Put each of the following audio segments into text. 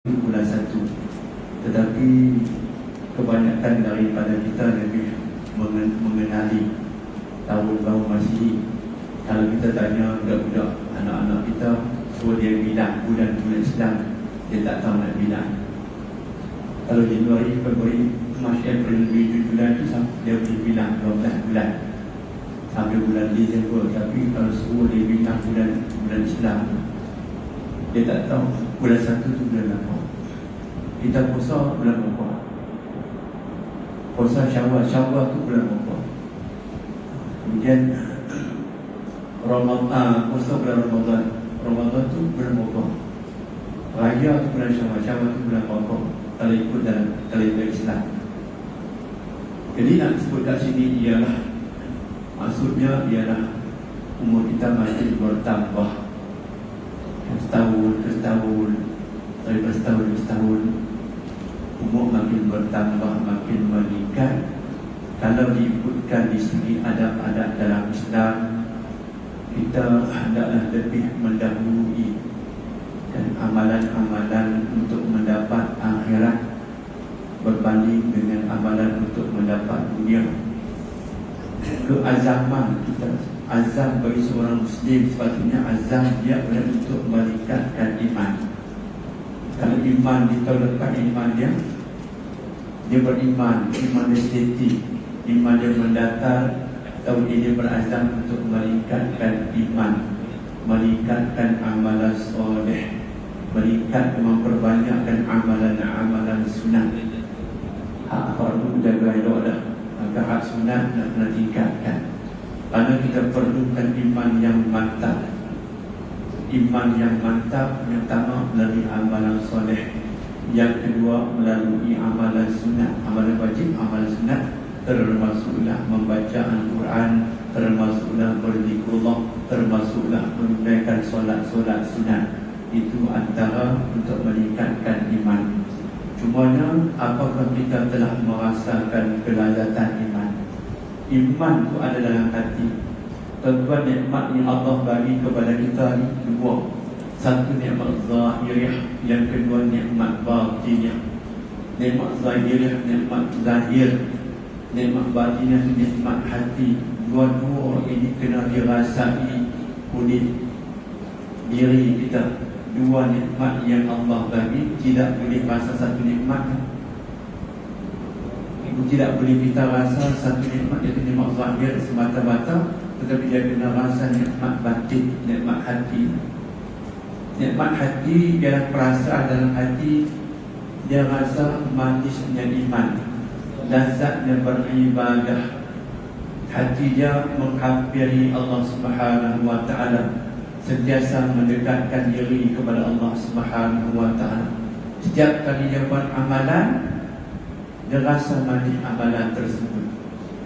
bulan 1. Tetapi kebanyakan daripada kita lebih mengenali tahun baru Masihi. Kalau kita tanya budak-budak, anak-anak kita, suruh dia bilang bulan-bulan Islam, dia tak tahu nak bilang. Kalau Januari, Februari, Mac, April, Mei, bulan itu dia boleh bilang 12 bulan sampai bulan Disember. Tapi kalau suruh dia bilang bulan Islam, dia tak tahu bulan 1 tu bulan apa. Kita puasa bulan apa? Puasa Syawal tu bulan apa? Kemudian puasa bulan Ramadan tu bulan apa? Raya tu bulan Syawal tu bulan apa? Kalau ikut dalam kalender Islam. Jadi nak sebut kat sini ialah, maksudnya ialah umur kita makin bertambah, setahun ke setahun, daripada setahun ke setahun, umur makin bertambah, makin meningkat. Kalau diikutkan di sini adab-adab dalam Islam, kita hendaklah lebih mendahului dan amalan-amalan untuk mendapat akhirat berbanding dengan amalan untuk mendapat dunia. Keazaman kita, azam bagi seorang Muslim sepatutnya azam dia adalah untuk meningkatkan iman. Kalau iman ditolakkan iman dia beriman, iman dia seti, iman dia mendatar, atau dia berazam untuk meningkatkan iman, meningkatkan amalan soleh, meningkatkan, memperbanyakkan amalan-amalan sunat. Hak fardu jaga elok dah, maka hak sunat nak kena tingkatkan. Kerana kita perlukan iman yang mantap. Iman yang mantap yang pertama melalui amalan soleh, yang kedua melalui amalan sunat, amalan wajib, amalan sunat, termasuklah membaca Al-Quran, termasuklah berzikrullah, termasuklah menunaikan solat-solat sunat. Itu antara untuk meningkatkan iman. Cumanya apakah kita telah merasakan kelazatan iman? Iman itu ada dalam hati. Tuan-tuan, nikmat yang Allah bagi kepada kita ni dua. Satu nikmat zahiriyah, yang kedua nikmat batiniyah. Nikmat zahiriyah, nikmat zahir. Nikmat batiniyah, nikmat hati. Dua-dua ini kena dirasai kulit diri kita. Dua nikmat yang Allah bagi, tidak boleh rasa satu nikmat. Tidak boleh kita rasa satu nikmat, iaitu nikmat zahir semata-mata, tetapi dia kena rasa nikmat batin, nikmat hati. Nikmat hati ialah perasaan dalam hati, dia rasa manisnya iman, lazatnya beribadah. Hati dia menghampiri Allah Subhanahu wa ta'ala, sentiasa mendekatkan diri kepada Allah Subhanahu wa ta'ala. Setiap kali dia buat amalan, dia rasa manis amalan tersebut.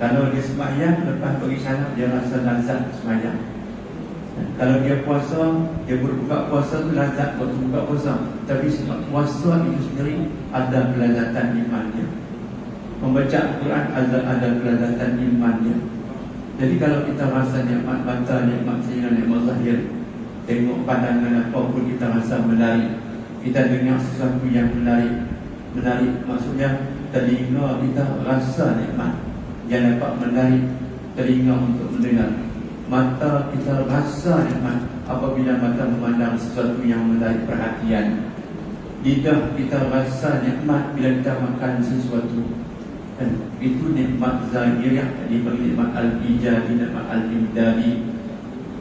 Kalau dia sembahyang, lepas pergi salat, dia rasa lazat sembahyang. Kalau dia puasa, dia berbuka puasa tu lazat waktu buka puasa. Tapi sebab puasa itu sendiri ada kelazatan imannya. Membaca Al-Quran ada kelazatan imannya. Jadi kalau kita rasa nikmat mata, nikmat telinga, nikmat zahir, tengok pandangan apa pun kita rasa menarik, kita dengar sesuatu yang menarik. Menarik maksudnya telinga kita rasa nikmat yang dapat menarik telinga untuk mendengar. Mata kita rasa nikmat apabila mata memandang sesuatu yang menarik perhatian. Lidah kita rasa nikmat bila kita makan sesuatu. Dan itu nikmat zahiriyah. Tadi bagi nikmat al-ijadi, nikmat al-imdadi,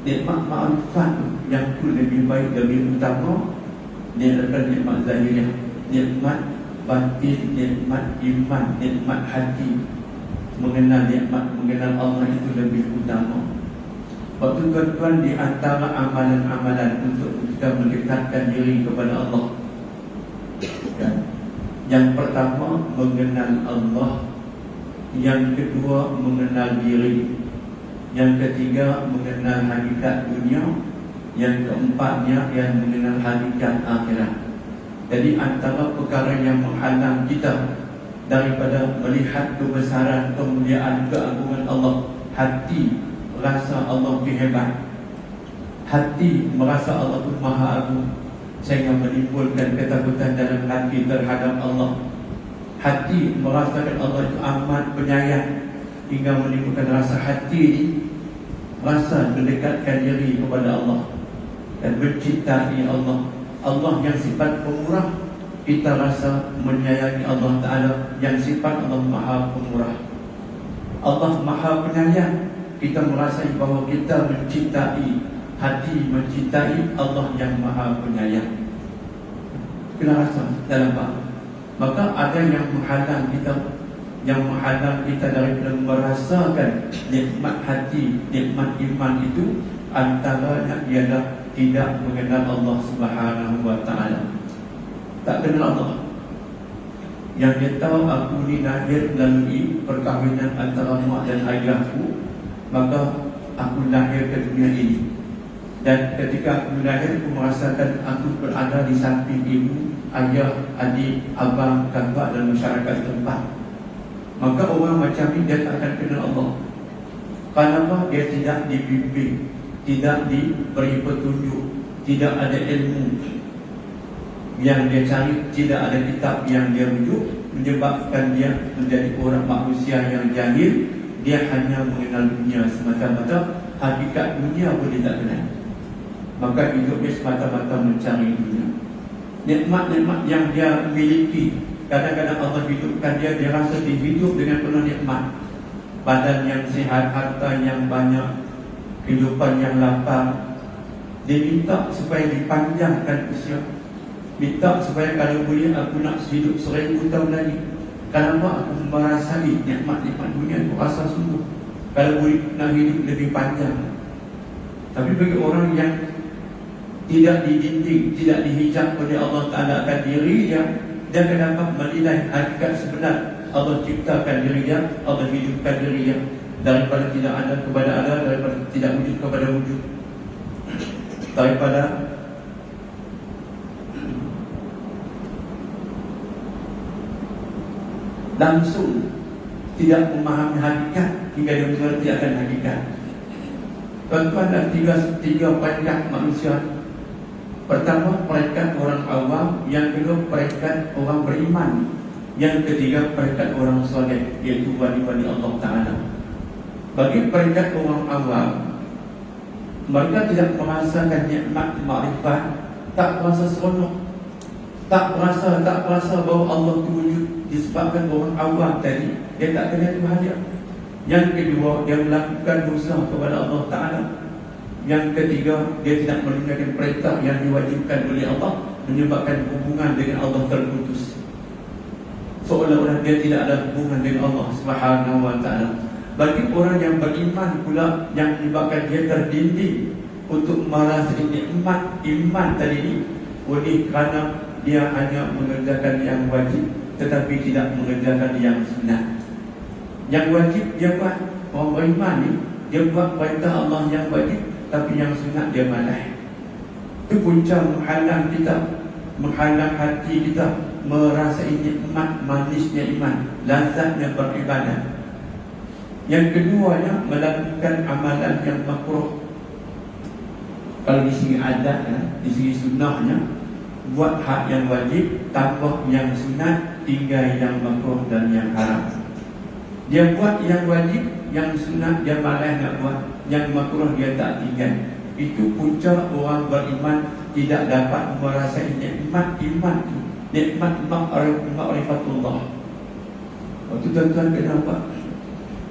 nikmat ma'rifat yang tu lebih baik, lebih utama. Dia adalah nikmat zahiriyah. Nikmat batin, nikmat iman, nikmat hati, mengenal nikmat, mengenal Allah itu lebih utama. Waktu tuan-tuan, di antara amalan-amalan untuk kita mendekatkan diri kepada Allah, yang pertama mengenal Allah, yang kedua mengenal diri, yang ketiga mengenal hakikat dunia, yang keempatnya yang mengenal hakikat akhirat. Jadi antara perkara yang menghalang kita daripada melihat kebesaran, kemuliaan, keagungan Allah, hati rasa Allah hebat, hati merasa Allah itu maha agung, sehingga menimbulkan ketakutan dalam hati terhadap Allah. Hati merasakan Allah itu amat penyayang, hingga menimbulkan rasa hati ini rasa mendekatkan diri kepada Allah dan mencintai Allah. Allah yang sifat pemurah, kita rasa menyayangi Allah Ta'ala yang sifat Allah Maha Pemurah. Allah Maha Penyayang, kita merasai bahawa kita mencintai, hati mencintai Allah yang Maha Penyayang. Kena rasa dalam bahawa maka ada yang menghalang kita daripada merasakan nikmat hati, nikmat iman itu. Antaranya ialah tidak mengenal Allah Subhanahu wa Ta'ala. Tak kenal Allah. Yang dia tahu aku ni lahir melalui perkahwinan antara mak dan ayahku, maka aku lahir ke dunia ini. Dan ketika aku lahir, aku merasakan aku berada di samping ibu, ayah, adik, abang, kakak dan masyarakat tempat. Maka orang macam ni dia tak akan kenal Allah. Kenapa? Dia tidak dibimbing, tidak diberi petunjuk, tidak ada ilmu yang dia cari, tidak ada kitab yang dia rujuk, menyebabkan dia menjadi orang manusia yang jahil. Dia hanya mengenal dunia semata-mata, hakikat dunia pun dia tak kenal. Maka hidupnya semata-mata mencari dunia. Nikmat-nikmat yang dia miliki, kadang-kadang Allah hidupkan dia rasa dia hidup dengan penuh nikmat. Badan yang sihat, harta yang banyak, kehidupan yang lapang. Dia minta supaya dipanjangkan usia, minta supaya kalau boleh aku nak hidup 1000 tahun lagi. Kenapa? Aku merasai nikmat-nikmat dunia, aku rasa sungguh kalau boleh nak hidup lebih panjang. Tapi bagi orang yang tidak dididik, tidak dihijab oleh Allah Ta'ala akan diri dia akan dapat menilai hakikat sebenar. Allah ciptakan diri dia, Allah hidupkan diri dia daripada tidak ada kepada ada, daripada tidak wujud kepada wujud, daripada langsung tidak memahami hakikat hingga dia mengerti akan hakikat. Tuan-tuan, ada tiga peringkat manusia. Pertama, peringkat orang awam. Yang kedua, peringkat orang beriman. Yang ketiga, peringkat orang soleh, iaitu wali-wali Allah Ta'ala. Bagi peringkat orang awam, mereka tidak merasakan nikmat makrifat, tak merasa seronok, tak merasa bahawa Allah itu wujud, disebabkan orang awam tadi dia tak kenal Tuhan dia. Yang kedua, dia melakukan dosa kepada Allah Ta'ala. Yang ketiga, dia tidak menunaikan perintah yang diwajibkan oleh Allah, menyebabkan hubungan dengan Allah terputus, seolah-olah dia tidak ada hubungan dengan Allah Subhanahu wa Ta'ala. Bagi orang yang beriman pula, yang menyebabkan dia terdinding untuk merasai nikmat iman tadi ini, oleh kerana dia hanya mengerjakan yang wajib tetapi tidak mengerjakan yang sunat. Yang wajib dia buat, orang beriman ni dia buat perintah Allah yang wajib, tapi yang sunat dia malas. Itu punca menghalang kita, menghalang hati kita merasai nikmat manisnya iman, lazatnya beribadah. Yang keduanya, melakukan amalan yang makruh. Kalau di segi adatnya, di segi sunnahnya, buat hak yang wajib, tambah yang sunat, tinggal yang makruh dan yang haram. Dia buat yang wajib, yang sunat dia malas nak buat, yang makruh dia tak tinggal. Itu punca orang beriman tidak dapat merasai nikmat iman, nikmat ma'rifatullah. Waktu tuan-tuan kenapa?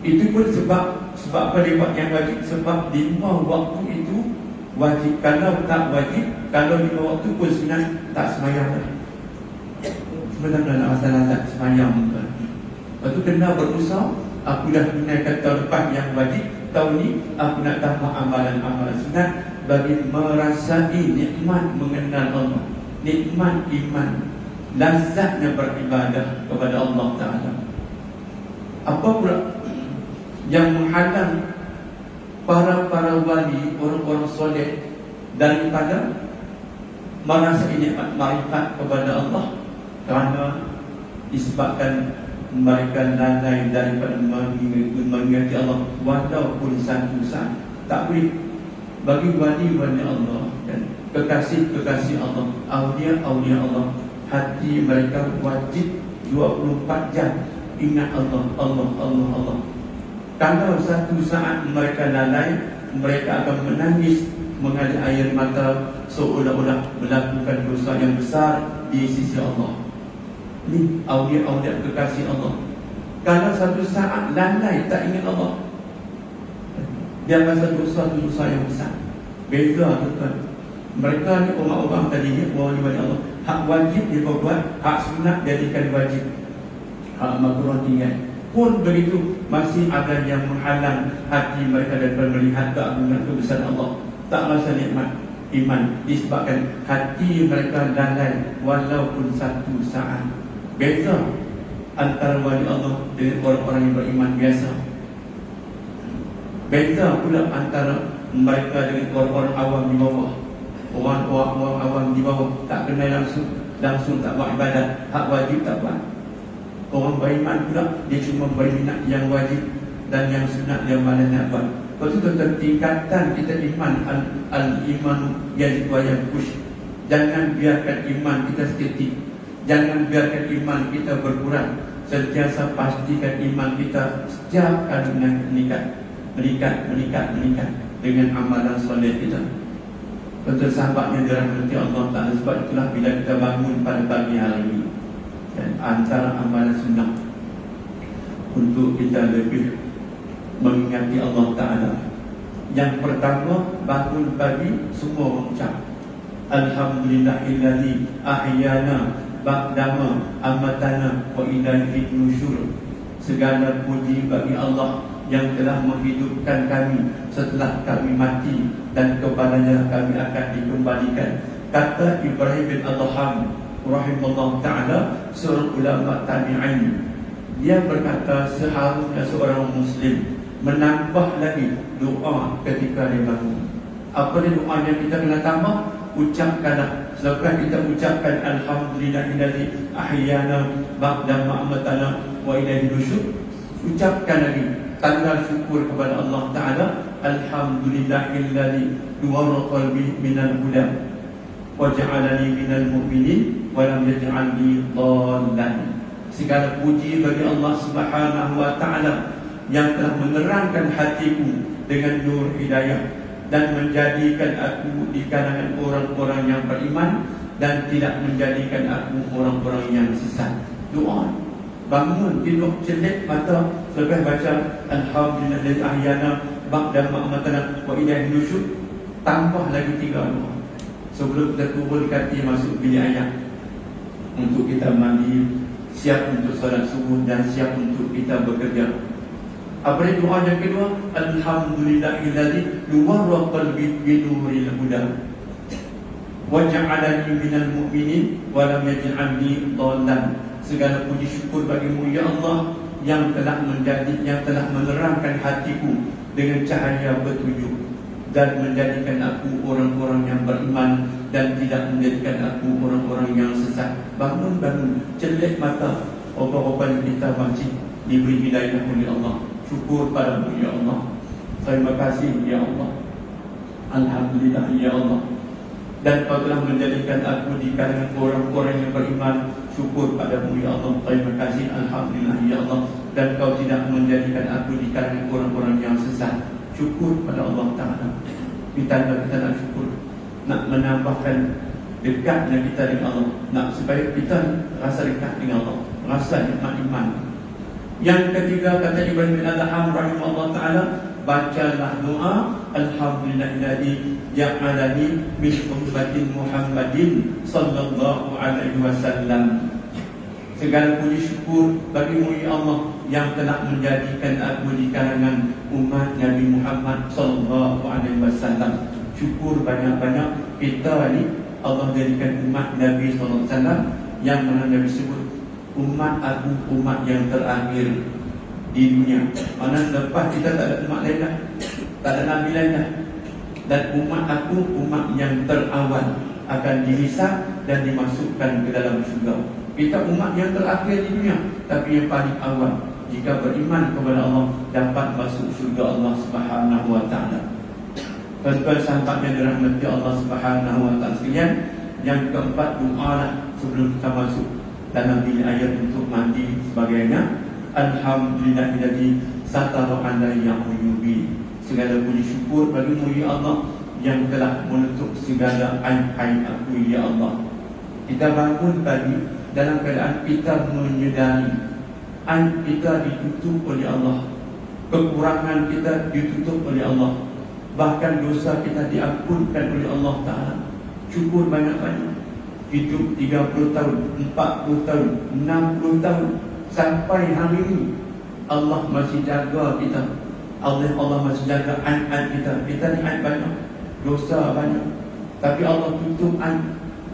Itu pun sebab apa dia buat yang wajib? Sebab 5 waktu itu wajib. Kalau tak wajib, kalau 5 waktu pun sunat, tak semayang dah. Sebenarnya nak masalah semayang. Lepas tu kena berusaha. Aku dah tunaikan tahun depan yang wajib, tahun ni aku nak tambah amalan-amalan sunat bagi merasai nikmat mengenal Allah, nikmat iman, lazatnya beribadah kepada Allah Ta'ala. Apa pula yang menghalang para wali, orang-orang soleh daripada merasai nikmat makrifat kepada Allah? Kerana disebabkan mereka lalai daripada mengingati Allah walaupun satu saat. Tak boleh. Bagi wali-wali Allah, dan kekasih-kekasih Allah, aulia-aulia Allah, hati mereka wajib 24 jam ingat Allah, Allah, Allah, Allah. Kalau satu saat mereka lalai, mereka akan menangis mengalir air mata seolah-olah melakukan dosa yang besar di sisi Allah. Ini aulia-aulia kekasih Allah. Kalau satu saat lalai tak ingat Allah, dia rasa dosa yang besar. Beza tuan. Mereka ni orang-orang tadi ni, orang-orang Allah, hak wajib dia buat, hak sunat jadikan wajib, hak makruh tinggal. Pun begitu, masih ada yang menghalang hati mereka daripada melihat keagungan kebesaran Allah. Tak rasa nikmat iman disebabkan hati mereka lalai walaupun satu saat. Beza antara wali Allah dengan orang-orang yang beriman biasa. Beza pula antara mereka dengan orang-orang awam di bawah. Orang-orang awam di bawah tak kenal langsung tak buat ibadat, hak wajib tak buat. Orang beriman pula dia cuma berminat yang wajib dan yang sunat dia malas nak buat. Lepas tu tingkatan kita iman, al-iman yazid wa yanqus. Jangan biarkan iman kita seketik, jangan biarkan iman kita berkurang. Sentiasa pastikan iman kita setiap kali meningkat dengan amalan soleh kita. Betul sahabatnya dirahmati Allah Ta'ala. Sebab itulah bila kita bangun pada pagi hari ini, dan antara amalan sunnah untuk kita lebih mengingati Allah Ta'ala, yang pertama, bangun pagi semua mengucap Alhamdulillahillazi ahyana ba'dama amatana wa ilaihi nusyur. Segala puji bagi Allah yang telah menghidupkan kami setelah kami mati, dan kepadanya kami akan dikembalikan. Kata Ibrahim bin Adham rahimahullah ta'ala, seorang ulama tabi'in, dia berkata seharusnya seorang Muslim menambah lagi doa ketika dia bangun. Apa dia doa yang kita kena tambah? Ucapkanlah. Selepas kita ucapkan Alhamdulillahillazi ahyana ba'da ma amatana wa ilaihi nusyur, ucapkan lagi tanda syukur kepada Allah Ta'ala. Alhamdulillahillazi nuwara qalbi minal huda wa ja'alani minal mu'minin wa lam yaj'alni dhallan. Segala puji bagi Allah Subhanahu wa Ta'ala yang telah menerangkan hatiku dengan nur hidayah dan menjadikan aku di kalangan orang-orang yang beriman dan tidak menjadikan aku orang-orang yang sesat. Doa. Bangun, tidur, celik mata, selepas baca Alhamdulillahi ahyana ba'da ma amatana wa ilaihi nusyur, tambah lagi 3 doa sebelum kita turun kaki masuk bilik ayat, untuk kita mandi, siap untuk solat subuh dan siap untuk kita bekerja. Apa dia doa yang kedua? Alhamdulillahillazi nuwara qalbi bi nuril huda wa ja'alani minal mu'minin wa lam yaj'alni dhallan. Segala puji syukur bagimu ya Allah yang telah menerangkan hatiku dengan cahaya petunjuk dan menjadikan aku orang-orang yang beriman dan tidak menjadikan aku orang-orang yang sesat. Bangun, celik mata, obat-obat kita masih diberi hidayah oleh Allah. Syukur padamu ya Allah. Terima kasih ya Allah. Alhamdulillah ya Allah. Dan kau telah menjadikan aku di kalangan orang-orang yang beriman. Syukur padamu ya Allah. Terima kasih. Alhamdulillah ya Allah. Dan kau tidak menjadikan aku di kalangan orang-orang yang sesat. Syukur pada Allah Ta'ala. Kita nak syukur, nak menambahkan dekatnya kita dengan Allah, nak supaya kita rasa dekat dengan Allah, rasa nikmat iman. Yang ketiga, kata Ibrahim bin Adham rahimahullah ta'ala, bacalah doa Alhamdulillahillazi ja'alani min ummatin Muhammadin sallallahu alaihi wasallam. Segala puji syukur bagimu ya Allah yang telah menjadikan aku di kalangan umat Nabi Muhammad sallallahu alaihi wasallam. Syukur banyak-banyak kita ni Allah jadikan umat Nabi sallallahu alaihi wasallam, yang mana Nabi sebut umat aku umat yang terakhir di dunia. Mana lepas kita tak ada umat lain dah, tak ada Nabi lain dah. Dan umat aku umat yang terawal akan dihisab dan dimasukkan ke dalam syurga. Kita umat yang terakhir di dunia, tapi yang paling awal jika beriman kepada Allah dapat masuk syurga Allah Subhanahu wa ta'ala. Tuan-tuan sahabat yang dirahmati Allah Subhanahu wa taala sekalian, yang keempat doa sebelum kita masuk dalam bilik air untuk mandi sebagainya. Alhamdulillahilladzi satara alayya uyubi. Segala puji syukur bagi-Mu ya Allah yang telah menutup segala aib-aib aku ya Allah. Kita bangun tadi dalam keadaan kita menyedari aib kita ditutup oleh Allah, kekurangan kita ditutup oleh Allah, bahkan dosa kita diampunkan oleh Allah Ta'ala. Syukur banyak-banyak. Hidup 30 tahun, 40 tahun, 60 tahun, sampai hari ini Allah masih jaga kita. Allah masih jaga aib-aib kita. Kita ni aib banyak, dosa banyak, tapi Allah tutup aib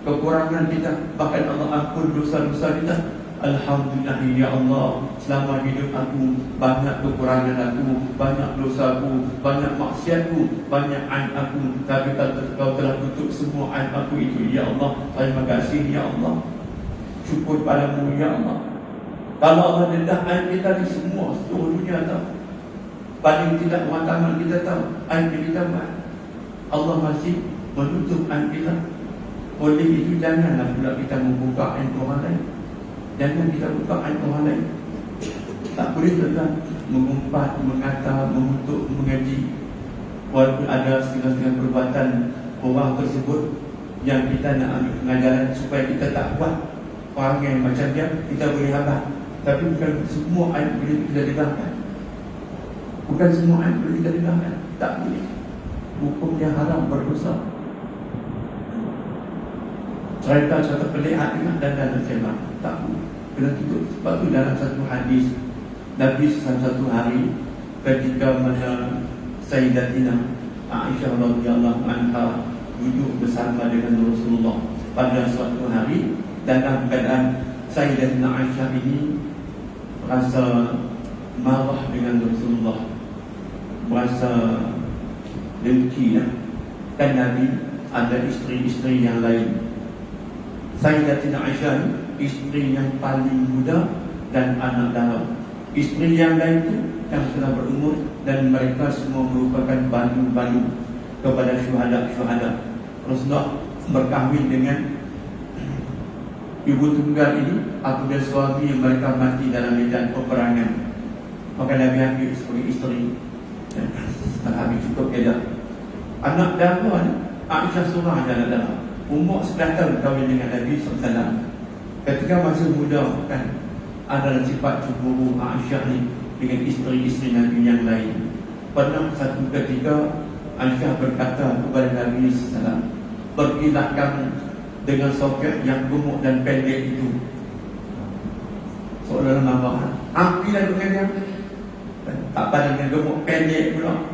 kekurangan kita, bahkan Allah ampun dosa-dosa kita. Alhamdulillah ya Allah, selama hidup aku banyak kekurangan aku, banyak dosaku, banyak maksiatku, banyak aib aku, tapi Kau telah tutup semua aib aku itu ya Allah. Terima kasih ya Allah. Syukur padamu ya Allah. Kalau Allah dedah aib kita di semua seluruh dunia tahu, paling tidak mataman kita tahu aib kita mana, Allah masih menutup aib kita. Oleh itu janganlah pula kita membuka aib orang lain. Jangan kita buka aib orang lain. Tak boleh tuan-tuan mengumpat, mengata, mengutuk, mengaji, walaupun ada setengah-setengah perbuatan orang tersebut yang kita nak ambil pengajaran supaya kita tak buat orang yang macam dia, kita boleh habaq. Tapi bukan semua aib boleh kita dedahkan. Bukan semua aib boleh kita dedahkan. Tak boleh. Hukum yang haram, berdosa. Cerita satu pelihat dan sembah tak boleh, kena tutup. Sebab tu dalam satu hadis Nabi satu hari ketika mana Sayyidatina Aisyah radhiyallahu anha duduk bersama dengan Rasulullah pada suatu hari, dalam keadaan Sayyidatina Aisyah ini rasa marah dengan Rasulullah, merasa dengki kan Nabi ada isteri-isteri yang lain. Sayyidatina Aisyah isteri yang paling muda dan anak dara. Isteri yang lain itu yang telah berumur dan mereka semua merupakan bandu-bandu kepada syuhada-syuhada. Rasulullah berkahwin dengan ibu tunggal ini apabila suami mereka mati dalam medan peperangan. Maka Nabi ambil sebagai isteri. Habis cukup edah. Anak dara Aisyah surah anak dara. Umur 11 tahun kahwin dengan Nabi SAW. Ketika masih muda kan, ada sifat cemburu Aisyah ni dengan isteri-isteri Nabi yang lain. Pernah satu ketika Aisyah berkata kepada Nabi SAW, pergilah kamu dengan soket yang gemuk dan pendek itu. Seolah-olah marah. Ambillah dengan dia. Tak pada dengan gemuk pendek pula.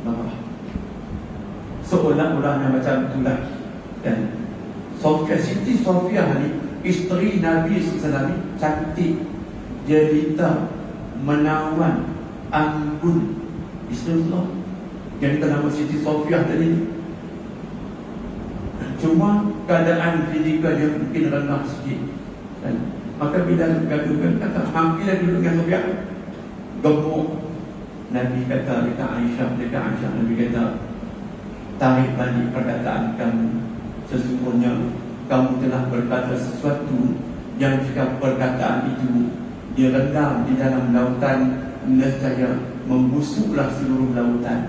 Marah. Seolah-olahnya macam itulah. Dan Siti Sofia ni isteri Nabi SAW, cantik, jelita, menawan, anggun. Isteri Allah yang kita nama Siti Sofia tadi. Cuma keadaan fizikal dia mungkin rendah sikit. Dan maka bila gaduhan kata hampir dulu dengan Sofia gemuk. Nabi kata dekat Aisyah, Nabi kata, tarik balik perkataan kamu. Sesungguhnya kamu telah berkata sesuatu yang jika perkataan itu direndam di dalam lautan, nescaya membusuklah seluruh lautan.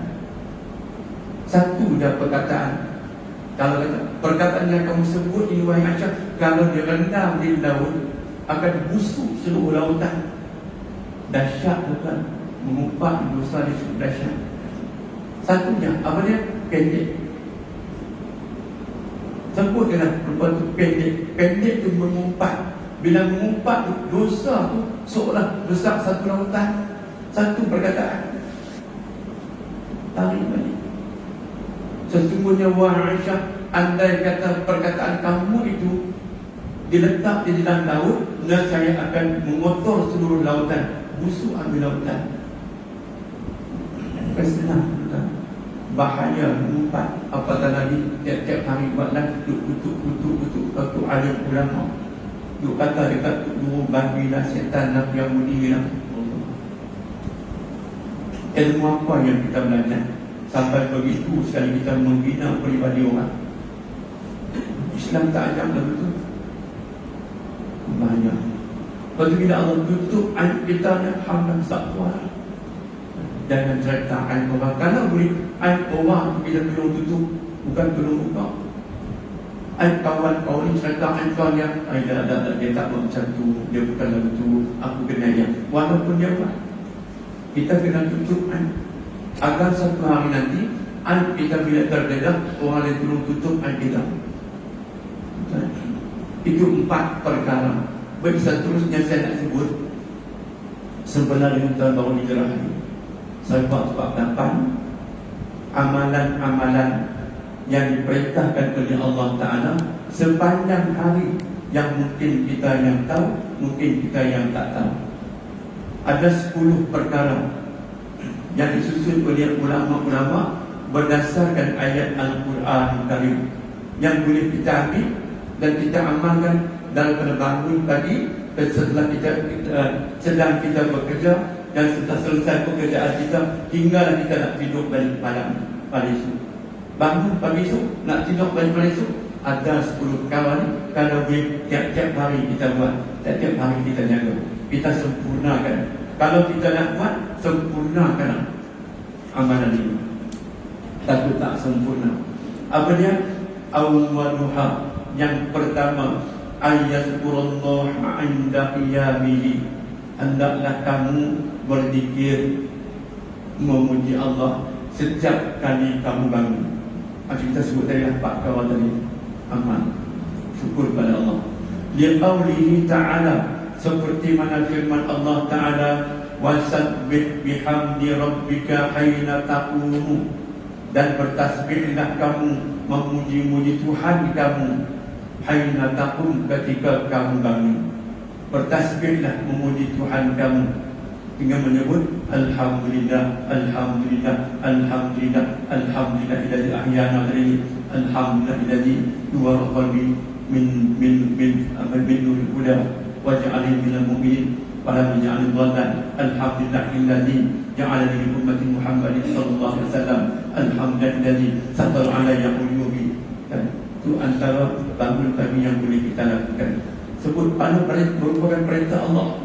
Satu dah perkataan. Kalau perkataan yang kamu sebut ini wahai Aisyah, kalau direndam di laut akan busuk seluruh lautan. Dahsyat bukan? Mengumpat dosa di cukup dahsyat. Satunya apa dia? Pendek. Sebutkanlah perempuan itu pendek. Pendek itu mengumpat. Bila mengumpat itu, dosa itu seolah besar satu lautan. Satu perkataan. Tarik balik. Sesungguhnya wahai Aisyah, andai kata perkataan kamu itu diletak di dalam laut, nescaya akan mengotor seluruh lautan. Busuk ambil lautan. Kesenang. Bahaya mengumpat. Apatah Nabi tiap-tiap hari buatlah kutuk alim ulama. Duk kata dekat guru babi lah, setan lah, Yahudi lah. Ilmu apa yang kita belajar? Sampai begitu sekali kita menghina peribadi orang. Islam tak ajar begitu. Banyak. Lepas tu bila Allah tutup aib kita, hamdan sakwar. Jangan cerita aib orang. Kalau boleh aib orang kita tolong tutup, bukan tolong buka. Aib kawan kau ni cerita aib kau yang dia tak buat macam tu, dia bukan lagu tu, aku kena dia. Walaupun dia buat, kita kena tutup aib. Agar satu hari nanti aib kita bila terdedah, orang lain tolong tutup aib kita. Itu 4 perkara. Baik, seterusnya saya nak sebut sebenarnya dengan tahun baru hijrah ini. Sebab 8 amalan-amalan yang diperintahkan oleh Allah Ta'ala sepanjang hari, yang mungkin kita yang tahu, mungkin kita yang tak tahu. Ada 10 perkara yang disusun oleh ulama-ulama berdasarkan ayat Al-Quran Karim yang boleh kita ambil dan kita amalkan daripada bangun pagi, setelah kita sedang kita bekerja, dan setelah selesai pekerjaan kita, hinggalah kita nak tidur balik malam pada esok. Bangun pagi esok, nak tidur balik pada esok, ada 10 perkara ni. Kalau boleh tiap-tiap hari kita buat, tiap-tiap hari kita jaga, kita sempurnakan. Kalau kita nak buat, sempurnakan amalan ini. Takut tak sempurna. Apa dia? Awwaluha, yang pertama, ayazkurullah 'inda qiyamihi. Hendaklah kamu berzikir, memuji Allah setiap kali kamu bangun. Kita sebut tadi 4 perkara tadi. Amal, syukur pada Allah. Liqaulihi ta'ala, seperti mana firman Allah Ta'ala, wasabbih bihamdi rabbika haina taqumu, dan bertasbihlah kamu, memuji-muji Tuhan kamu haina taqum, ketika kamu bangun. Bertasbihlah, memuji Tuhan kamu dengan menyebut Alhamdulillah, Alhamdulillah, Alhamdulillah, Alhamdulillah alladzi ahyana ini, Alhamdulillah alladzi nuwara qalbi min nuril huda waj'alni minal mu'minin wa lam yaj'alni dhallan. Alhamdulillah alladzi ja'alani min ummati Muhammadin sallallahu alaihi wasallam. Alhamdulillah alladzi satara alayya uyubi. Itu antara bangun pagi yang boleh kita lakukan. Sebut pada merupakan perintah Allah.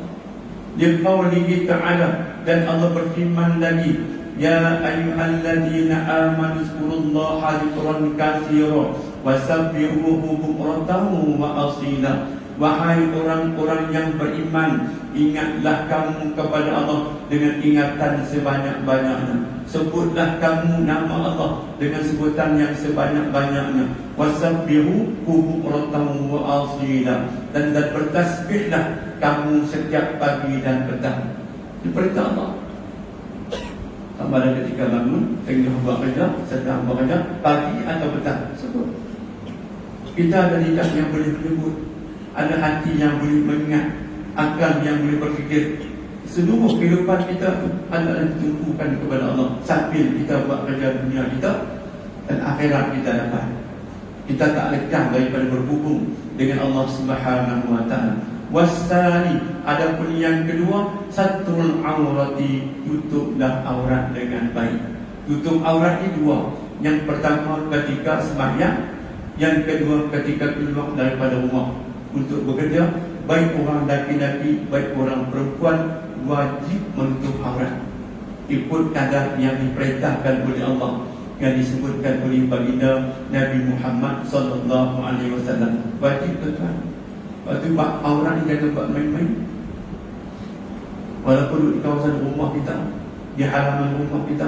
Liqaulihi ta'ala, dan Allah berfirman lagi, ya ayyuhalladzina amanu zkurullaha dzikran katsira wasabbihuhu bukratan wa asila. Wahai orang-orang yang beriman, ingatlah kamu kepada Allah dengan ingatan sebanyak-banyaknya. Sebutlah kamu nama Allah dengan sebutan yang sebanyak-banyaknya. Wasabbihu bukratan wa asila, dan bertasbihlah kamu setiap pagi dan petang. Itu perintah Allah. Sama ada ketika bangun, tengah buat kerja, sedang buat kerja, pagi atau petang, sebut. Kita ada lidah yang boleh menyebut, ada hati yang boleh mengingat, akal yang boleh berfikir. Seluruh kehidupan kita adalah ditumpukan kepada Allah sambil kita buat kerja dunia kita, dan akhirat kita dapat. Kita tak lekang daripada berhubung dengan Allah Subhanahu wa ta'ala. Wasani, adapun yang kedua, satrul aurati, tutuplah aurat dengan baik. Tutup aurat ini 2. Yang pertama ketika sembahyang, yang kedua ketika keluar daripada rumah untuk bekerja. Baik orang laki-laki, baik orang perempuan, wajib menutup aurat ikut kadar yang diperintahkan oleh Allah, yang disebutkan oleh baginda Nabi Muhammad sallallahu alaihi wasallam. Wajib tuan. Lepas tu buat aurat ni jangan buat main-main. Walaupun duduk di kawasan rumah kita, di halaman rumah kita.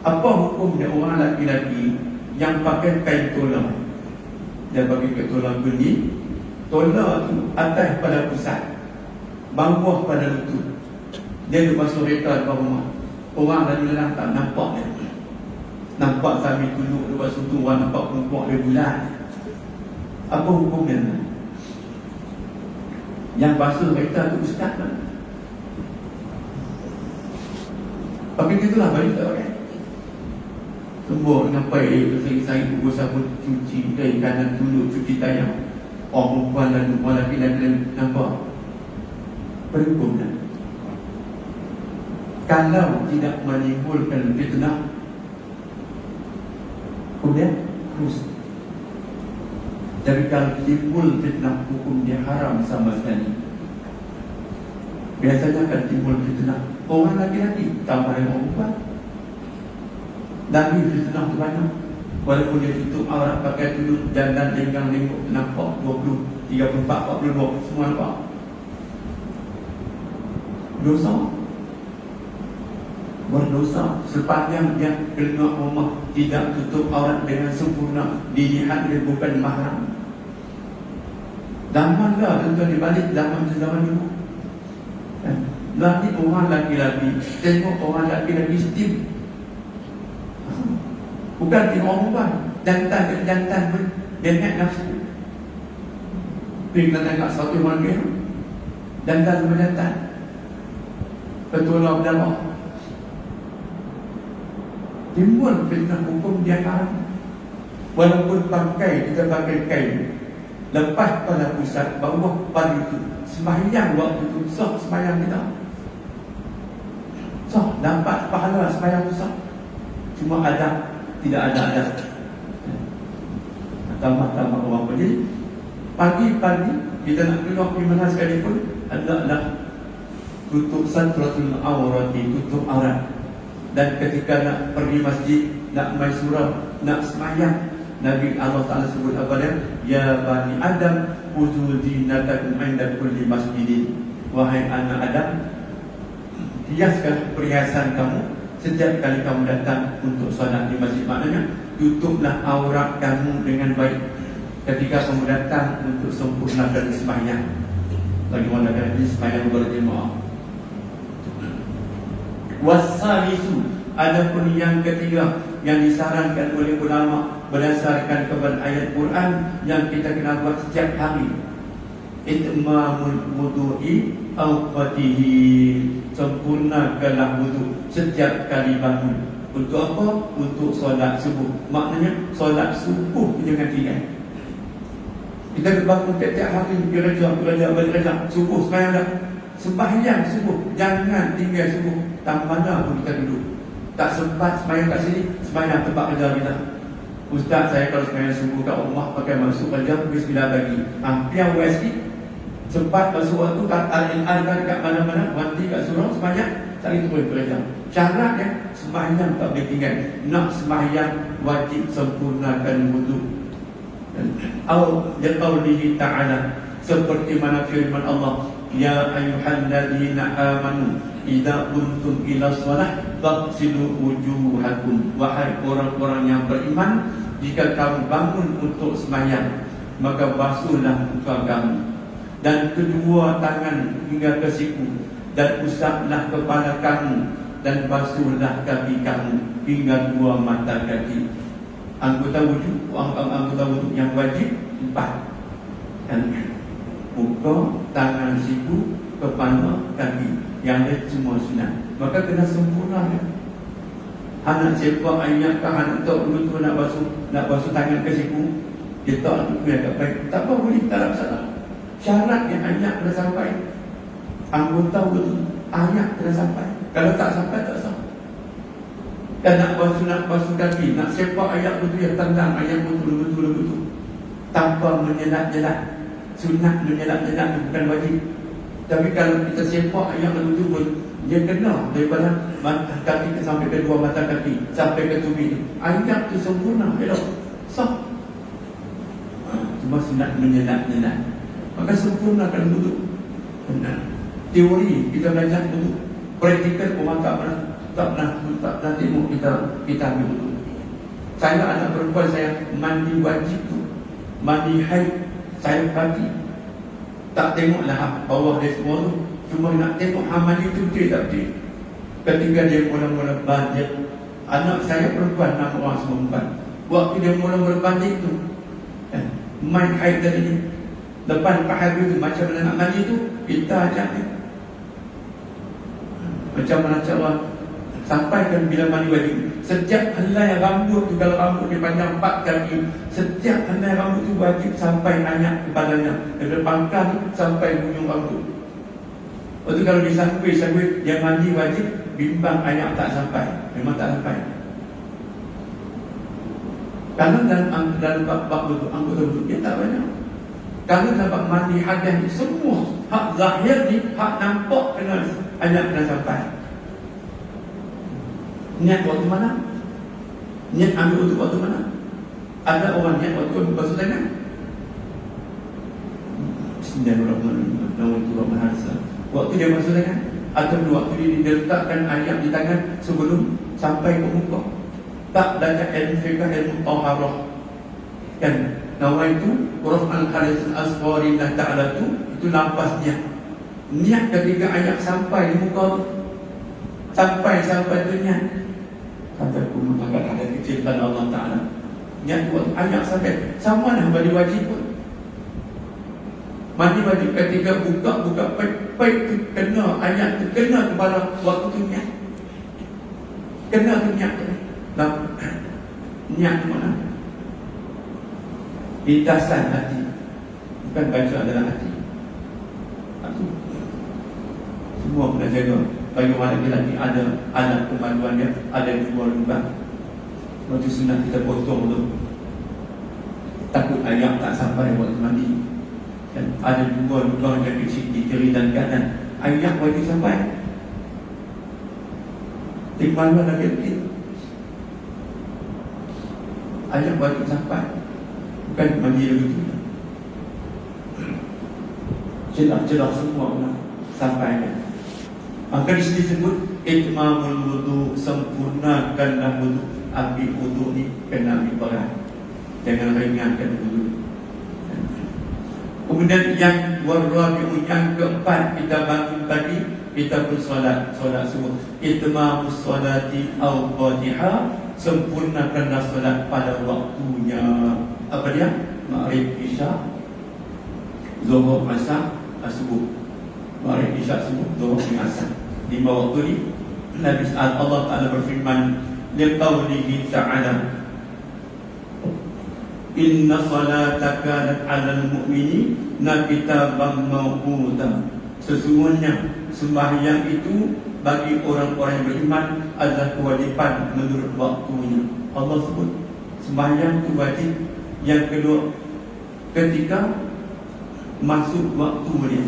Apa hukumnya orang laki-laki yang pakai kain tola? Dia bagi kain tola kuning. Tola tu atas pada pusat, bawah pada lutut. Dia duduk masuk kereta di rumah. Orang lalu lalang tak nampak dia. Nampak sambil tunduk lepas tu, orang nampak perempuan dia bulat. Apa hukumnya? Yang basuh kereta tu ustaz kan? Tapi itulah balik tak pakai. Semua nampak saya pukul sabun cuci dari kanan tunduk cuci tayang. Orang perempuan dan perempuan laki-laki nampak. Berhukumnya. Kalau tidak menimbulkan fitnah, hukum dia terus. Jadi kalau timbul fitnah, hukum dia haram sama sekali. Biasanya akan timbul fitnah orang laki-laki tambah dengan perempuan. Nabi fitnah tu banyak. Walaupun dia tutup aurat pakai tudung dan lenggang lengkuk nampak 20, 34, 42 semua nampak. Dosa. Berdosa sepanjang dia keluar rumah tidak tutup aurat dengan sempurna, dilihat dia bukan mahram. Zaman lah tuan-tuan dibalik zaman dulu. Lagi orang laki-laki tengok orang laki-laki steam. Bukan tengok orang perempuan. Jantan pun dia ingat nafsu. Pergi kita tengok satu orang dia jantan sama jantan, betul lah berdalam. Timbul fitnah hukum dia haram. Walaupun kita pakai kain, lepas pada pusat, bawah pada itu, sembahyang waktu itu sah sembahyang kita. Sah, dapat pahala sembahyang sah. Cuma ada, tidak ada adab. Tambah-tambah orang pergi. Pagi-pagi kita nak keluar pergi mana sekalipun, adalah tutup satratul awrati, tutup aurat. Dan ketika nak pergi masjid, nak main surah, nak semayang, Nabi Allah Ta'ala sebut apa dia? Ya Bani Adam, Uzul zinatakum inda kulli masjidin. Wahai anak Adam, hiaskan perhiasan kamu setiap kali kamu datang untuk solat di masjid. Maknanya, tutuplah aurat kamu dengan baik ketika kamu datang untuk sempurnakan semayang. Bagaimana kan ini semayang berjemaah. Wasalisu, adapun yang ketiga yang disarankan oleh ulama berdasarkan kepada ayat Quran yang kita kena buat setiap hari, itmamul wudu'i awqatihi, sempurnakanlah wudu setiap kali bangun. Untuk apa? Untuk solat subuh. Maknanya solat subuh jangan tinggal. Kita bangun tiap-tiap hari belajar subuh semayang dah. Sembahyang subuh, jangan tinggal subuh. Tak mana pun kita duduk. Tak sempat sembahyang kat sini, sembahyang tempat kerja kita. Ustaz, saya kalau sembahyang subuh kat rumah pakai masuk kerja pukul 9 pagi. Hampir WSP sempat masuk waktu kat Al-Adhan kat mana-mana, mandi kat surau sembahyang, tak itu boleh kerja. Syaratnya sembahyang tak boleh tinggal. Nak sembahyang wajib sempurnakan wudu. Al-Qawlihi ta'ala, seperti mana firman Allah, Ya ayyuhalladzina amanu idza kuntum ila shalah faghsilu wujuhakum. Wahai orang-orang yang beriman, jika kamu bangun untuk sembahyang, maka basuhlah muka kamu dan kedua tangan hingga ke siku, dan usaplah kepala kamu, dan basuhlah kaki kamu hingga dua mata kaki. Anggota wujud, anggota wujud yang wajib 4. Muka, tangan, siku, kepala, kaki. Yang lain semua sunat. Maka kena sempurna kan? Anak siapa ayat kah anak tak dulu tu nak basuh tangan ke siku, dia tak dulu agak baik. Tak apa, boleh, tak ada masalah. Syarat yang ayat kena sampai, anggota wujud ayat kena sampai. Kalau tak sampai, tak sah. Dan nak basuh kaki, nak siapa ayat betul yang tendang, ayat betul tanpa menyelat-nyelat. Sunat menyelat-nyelat bukan wajib. Tapi kalau kita sepak ayat betul pun, dia kena daripada kaki sampai ke dua mata kaki, sampai ke tubi. Ayat tu sempurna, elok, sah. Cuma sunat menyelat-nyelat, maka sempurnakan duduk. Benar. Teori kita belajar duduk, praktikal orang tak pernah tengok kita ambil duduk. Saya anak perempuan saya mandi wajib tu, mandi haid saya pagi tak tengoklah bawah dia semua tu, cuma nak tengok mandi tu dia tak betul. Ketika dia mula-mula banjir, anak saya perempuan, nama orang semua perempuan, waktu dia mula-mula banjir tu, main haid tadi ni, depan pahala tu macam mana nak mandi tu, kita ajak dia macam mana cara sampaikan bila mandi wajib. Setiap helai rambut tu, kalau rambut dia panjang 4 kaki, setiap helai rambut tu wajib sampai ayat kepalanya, dari pangkal sampai hujung rambut. Lepas tu kalau disangkui dia mandi wajib, bimbang ayat tak sampai, memang tak sampai. Kalau dalam bab wuduk, anggota wuduk dia tak banyak. Kalau dalam bab mandi hadas ni, semua hak zahir ni, hak nampak kena ayat kena sampai. Niat waktu mana? Niat ambil wuduk waktu mana? Ada orang niat waktu basuh tangan. Bismillahirrahmanirrahim. Waktu dia basuh tangan, atau waktu dia diletakkan ayat di tangan sebelum sampai ke muka. Tak belajar ilmu fiqh, ilmu taharah. Kan nawaitu huruf al-haris al-asghari ta'ala itu lafaz dia. Niat ketika ayat sampai di muka tu, sampai tu niat. Kata aku mengangkat ada kecilkan Allah Ta'ala. Niat buat ayat sampai. Sama lah bagi wajib pun. Mandi wajib ketika buka paip tu kena ayat tu, kena kepada waktu tu niat. Kena tu niat tu. Niat tu mana? Lintasan hati, bukan baca dalam hati. Itu semua kena jaga. Bagaimana lelaki ada alat kemaluan dia, ada yang keluar lubang. Waktu sunat kita potong tu, takut ayam tak sampai waktu mandi. Dan ada 2 lubang yang kecil di kiri dan kanan, ayam wajib sampai. Di kemaluan lagi kecil, ayam wajib sampai. Bukan mandi begitu. Celah-celah semua kena sampai. Maka di sini disebut itmamul wudu, sempurnakanlah wudu. Ambil wudu ni kena ambil berat, jangan ringankan wudu. Kemudian yang warabi'u, yang keempat, kita bangun tadi, kita bersolat, solat subuh. Itmamus solati al-Fatihah, sempurnakanlah solat pada waktunya. Apa dia? Maghrib, Isya, Zuhur, Asar, Subuh. Maghrib, Isya, Subuh, Zuhur, Asar. 5 waktu ni Nabi Allah Ta'ala berfirman liqaulihi ta'ala, inna salata kanat 'alal mu'minina kitaban mawquta. Sesungguhnya sembahyang itu bagi orang-orang yang beriman adalah kewajiban menurut waktunya. Allah sebut sembahyang itu wajib. Yang kedua, ketika masuk waktu dia,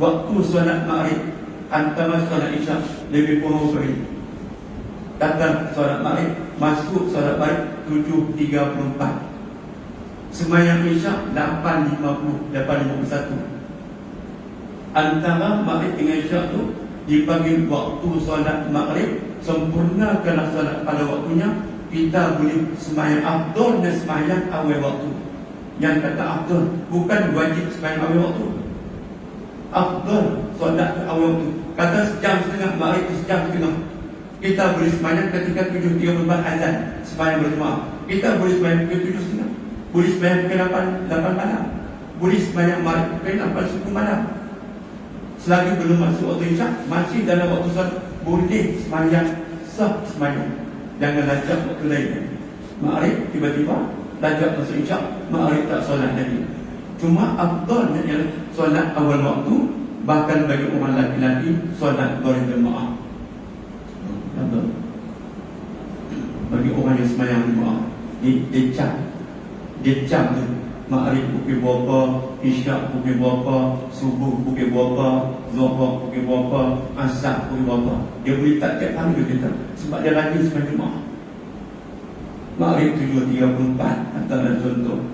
waktu solat maghrib antara solat isyak lebih kurang beri. Kata solat maghrib, masuk solat maghrib 7.34, sembahyang isyak 8.50, 8.51. Antara maghrib dengan isyak tu dipanggil waktu solat maghrib. Sempurnakanlah solat pada waktunya. Kita boleh sembahyang afdal dan sembahyang awal waktu. Yang kata afdal bukan wajib sembahyang awal waktu. Afdal solat awal waktu. Kata sejam setengah maghrib, sejam setengah. Kita boleh sembahyang ketika 7.34 azan, sembahyang berjemaah. Kita boleh sembahyang ke 7.30. Boleh sembahyang ke 8 malam. Boleh sembahyang maghrib ke 8 suku malam. Selagi belum masuk waktu isyak, masih dalam waktu solat, boleh sembahyang, sah sembahyang. Jangan lajak waktu lain. Maghrib tiba-tiba lajak masuk isyak, maghrib tak solat lagi. Cuma afdalnya ialah solat awal waktu. Bahkan bagi orang lelaki solat berjemaah. Bagi orang yang sembahyang jemaah, dia cam tu. Maghrib pukul berapa, isyak pukul berapa, subuh pukul berapa, zuhur pukul berapa, asar pukul berapa. Dia boleh tak tiap hari kita, sebab dia rajin sembahyang jemaah. Maghrib 7.34 antara contoh,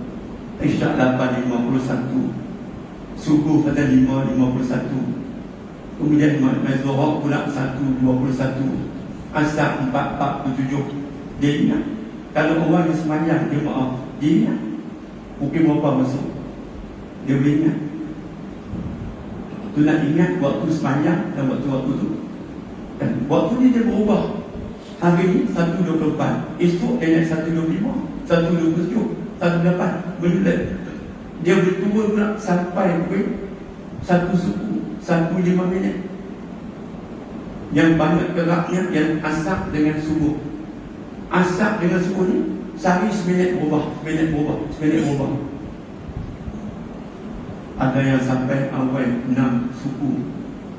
isyak 8.51, subuh kata 5.51, kemudian zuhur pula 1.21, asar 4.47. Dia ingat. Kalau orang yang sembahyang jemaah, dia ingat pukul berapa masuk, dia boleh ingat. Tu nak ingat waktu sembahyang dan waktu-waktu tu. Dan waktu ni dia berubah. Hari ni 1.24, esok dia naik 1.25, 1.27, 1.8, berbulan. Dia boleh turun pula sampai pukul 1 suku, 1.5 minit. Yang banyak geraknya yang asar dengan subuh. Asar dengan subuh ni sehari seminit berubah, seminit berubah, seminit berubah. Ada yang sampai awal 6 suku,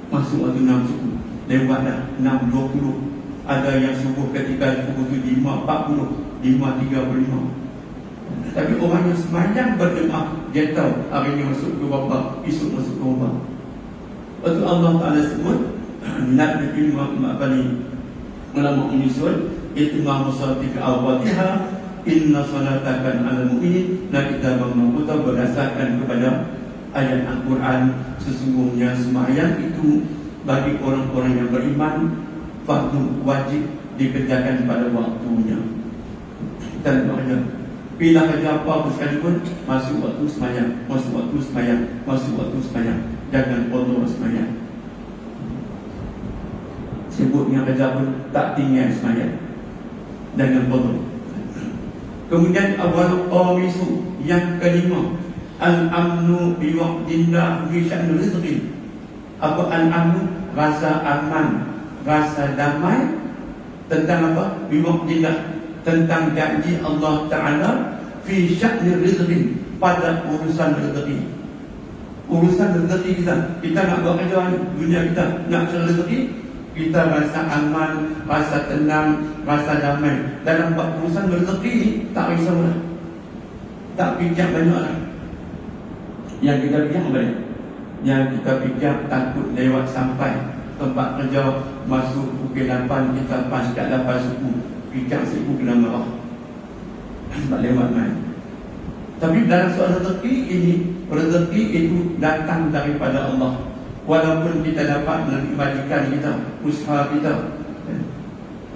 masuk waktu 6 suku, lewat dah 6.20. Ada yang subuh ketika subuh tu 5.40, 5.35. Tapi orang yang semayang berdoa, dia tahu hari ini masuk ke berapa, esok masuk ke berapa. Lepas tu Allah Ta'ala sebut nak bikin apa ni, ulama usul, itmam salatika al-Fatihah, inna salatakan ala mu'minin, dan kita mengutar berdasarkan kepada ayat Al-Quran. Sesungguhnya semayang itu bagi orang-orang yang beriman fardu, wajib dikerjakan pada waktunya. Dan maknanya bila kerja apa sekalipun, masuk waktu semayang, masuk waktu semayang, masuk waktu semayang. Jangan potong semayang. Sebutnya kerja pun tak tinggal semayang, jangan potong. Kemudian awal qamisu, yang kelima, al-amnu biwaqtillah fi sya'nil rizqi. Apa al-amnu? Rasa aman, rasa damai tentang apa? Biwaqtillah, tentang janji Allah Ta'ala fi sya'nil rizqi, pada urusan rezeki. Urusan rezeki kita nak buat kerja dunia, kita nak cari rezeki, kita rasa aman, rasa tenang, rasa damai. Dalam buat urusan rezeki ni tak risau lah, tak fikir banyak lah. Yang kita fikir apa ni? Yang kita fikir takut lewat sampai tempat kerja, masuk pukul 8, kita pas kat 8 suku, fikir siku kena marah, tak lewat main. Tapi dalam soal rezeki ini, rezeki itu datang daripada Allah. Walaupun kita dapat melalui kebajikan kita, usaha kita,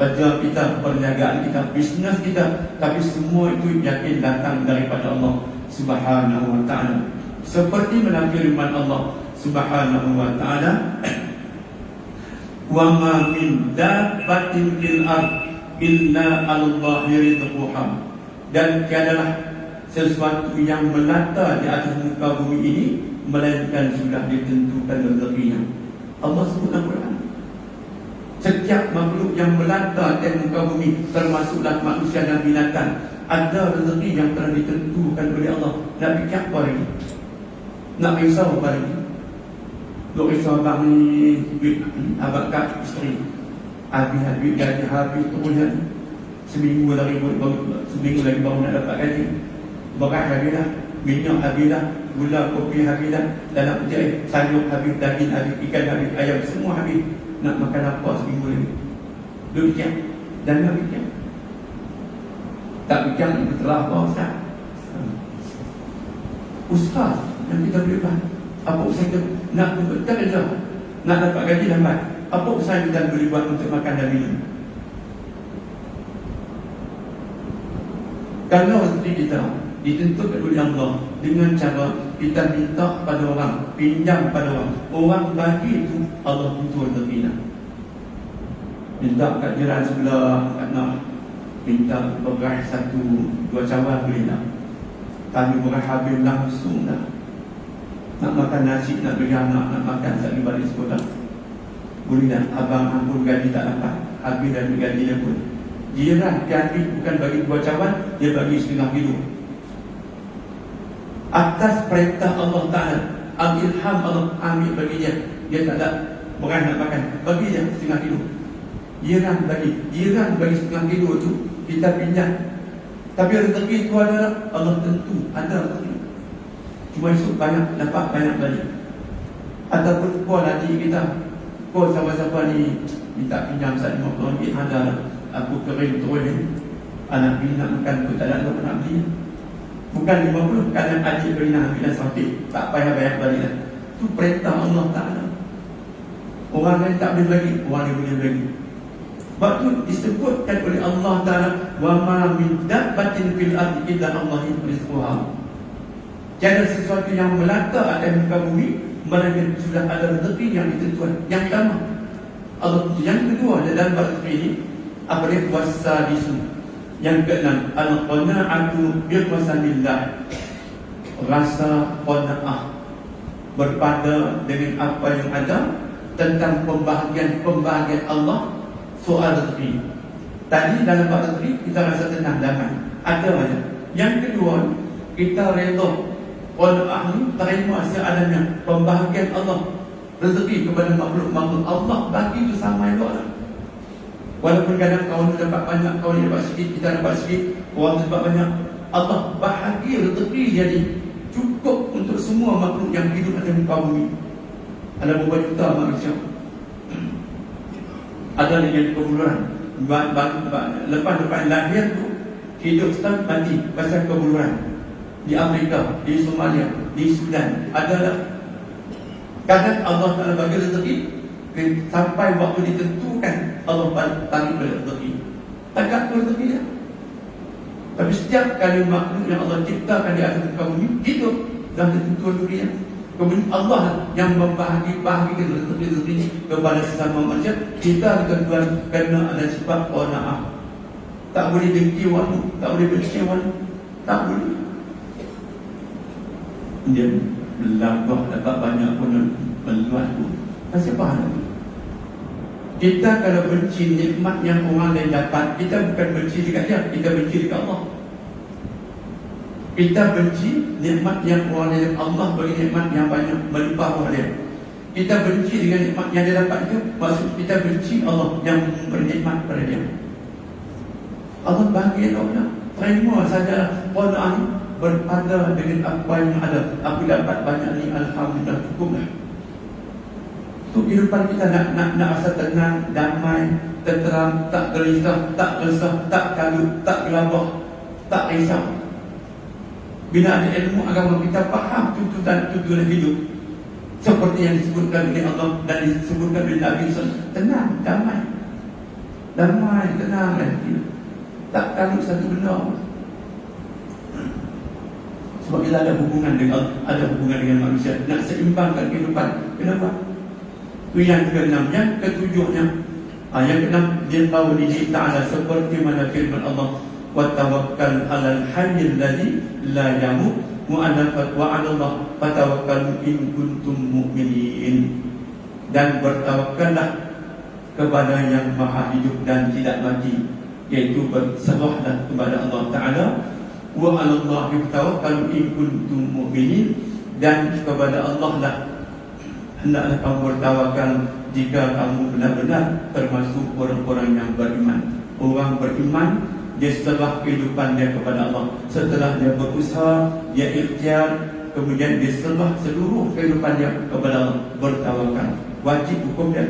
kerja kita, perniagaan kita, bisnes kita, tapi semua itu yakin datang daripada Allah Subhanahu wa ta'ala. Seperti mana firman Allah Subhanahu wa ta'ala, wa ma min dabbatin fil ard illa 'alallahi rizquha. Dan tiadalah sesuatu yang melata di atas muka bumi ini melainkan sudah ditentukan rezekinya. Allah sebut dalam Quran, setiap makhluk yang melata di muka bumi, termasuklah manusia dan binatang, ada rezeki yang telah ditentukan oleh Allah. Nak fikir apa lagi? Nak risau apa lagi? Nak risau abang ni duit, abang kat isteri habis gaji habis turun, seminggu lagi baru nak dapat gaji. Beras habis dah, minyak habis dah, gula kopi habis dah, dalam peti sayur habis, daging habis, ikan habis, ayam semua habis. Nak makan apa seminggu lagi? Duduk fikir, jangan fikir. Tak fikir itu telah apa Ustaz? Ustaz yang kita boleh buat apa usaha kita? Nak betul kerja, nak dapat gaji lambat, apa usaha kita boleh buat untuk makan dan minum? Kalau rezeki kita ditentukan oleh Allah dengan cara kita minta pada orang, pinjam pada orang, orang bagi itu, Allah tentu rezeki. Minta kat jiran sebelah, kat nak minta beras 1-2 cawan boleh tak? Kami beras habis langsung dah. Nak makan nasi, nak beri anak, nak makan sekali balik sekolah, boleh tak? Abang ampun gaji tak dapat, habis dah gaji dia pun. Jiran dia ambil bukan bagi 2 cawan, dia bagi 1/2 kilo. Atas perintah Allah Ta'ala, al-ilham Allah, ambil bagi dia. Dia tak ada beras nak makan, bagi dia 1/2 kilo. Jiran bagi 1/2 kilo tu, kita pinjam. Tapi rezeki itu adalah Allah tentu, ada rezeki. Cuma esok banyak dapat, banyak balik. Ataupun kau lagi kita, kau siapa-siapa ni minta pinjam RM50, ada aku kering turun, anak bina makan aku tak ada nak beli. Bukan 50, kadang adik beri nak ambil sampai tak payah bayar balik dah. Itu perintah Allah Ta'ala. Orang lain tak boleh bagi, orang lain boleh bagi. Sebab itu disebutkan oleh Allah Ta'ala, wa ma min dabbatin fil ardi illa Allahi rizquha. Tiada sesuatu yang melata atas muka bumi melainkan sudah ada rezeki yang ditentukan. Yang pertama Allah. Yang kedua dalam rezeki ini, apa dia? Wasadisu. Yang keenam, al-qana'atu biqasamillah. Rasa qana'ah, berpada dengan apa yang ada, tentang pembahagian Allah soal rezeki. Tadi dalam bab rezeki kita rasa tenang, damai, ada aja. Yang kedua, kita redha qana'ah ni, terima seadanya pembahagian Allah rezeki kepada makhluk-makhluk. Allah bagi itu sama elok lah. Walaupun kadang kawan dapat banyak, kawan dapat sikit, kita dapat sikit, orang dapat banyak, Allah bahagia rezeki jadi cukup untuk semua makhluk yang hidup atas muka bumi. Ada berapa juta manusia. Ada yang kebuluran. Lepas lahir tu hidup setahun mati pasal kebuluran. Di Afrika, di Somalia, di Sudan, adalah kadang Allah Ta'ala bagi rezeki sampai waktu ditentukan Allah tarik balik rezeki. Tagak tu rezeki dia. Tapi setiap kali makhluk yang Allah ciptakan di atas muka bumi hidup dalam ketentuan dunia. Kemudian Allah yang membahagikan rezeki kepada sesama manusia. Kita ketentuan kerana ada sifat qanaah. Tak boleh dengki wali, tak boleh benci wali, tak boleh. Dia berlagak dapat banyak pun meluat pun masih pahala. Kita kalau benci nikmat yang orang lain dapat, kita bukan benci dekat dia, kita benci dekat Allah. Kita benci nikmat yang orang lain, Allah bagi nikmat yang banyak melimpah orang lain. Kita benci dengan nikmat yang dia dapat itu, maksud kita benci Allah yang memberi nikmat pada dia. Allah bagi Allah, terima saja qanaah berpada dengan apa yang ada. Aku dapat banyak ni, alhamdulillah, cukuplah. Untuk kehidupan kita nak rasa tenang, damai, tenteram, tak gelisah, tak resah, tak kalut, tak gelabah, tak risau. Bila ada ilmu agama kita faham tuntutan hidup seperti yang disebutkan oleh Allah dan disebutkan oleh Nabi SAW. Tenang, damai, tenang dan tak kalut satu benda. Sebab kita ada hubungan dengan manusia, nak seimbangkan kehidupan. Kenapa? Itu yang ke-6. Yang ke-7nya, yang ke-6, dia tahu diri ta'ala seperti mana firman Allah, wa tawakkal 'alal hayyil ladzi la yamut wa 'ala Allah fatawakkalu in kuntum mu'minin. Dan bertawakkallah kepada yang maha hidup dan tidak mati, iaitu berserahlah kepada Allah Ta'ala. Wa 'ala Allahi tawakkalu in kuntum mu'minin. Dan kepada Allah lah hendaklah kamu bertawakal jika kamu benar-benar termasuk orang-orang yang beriman. Orang beriman, dia serah kehidupan dia kepada Allah. Setelah dia berusaha, dia ikhtiar, kemudian dia serah seluruh kehidupan dia kepada Allah. Bertawakal wajib hukum dia.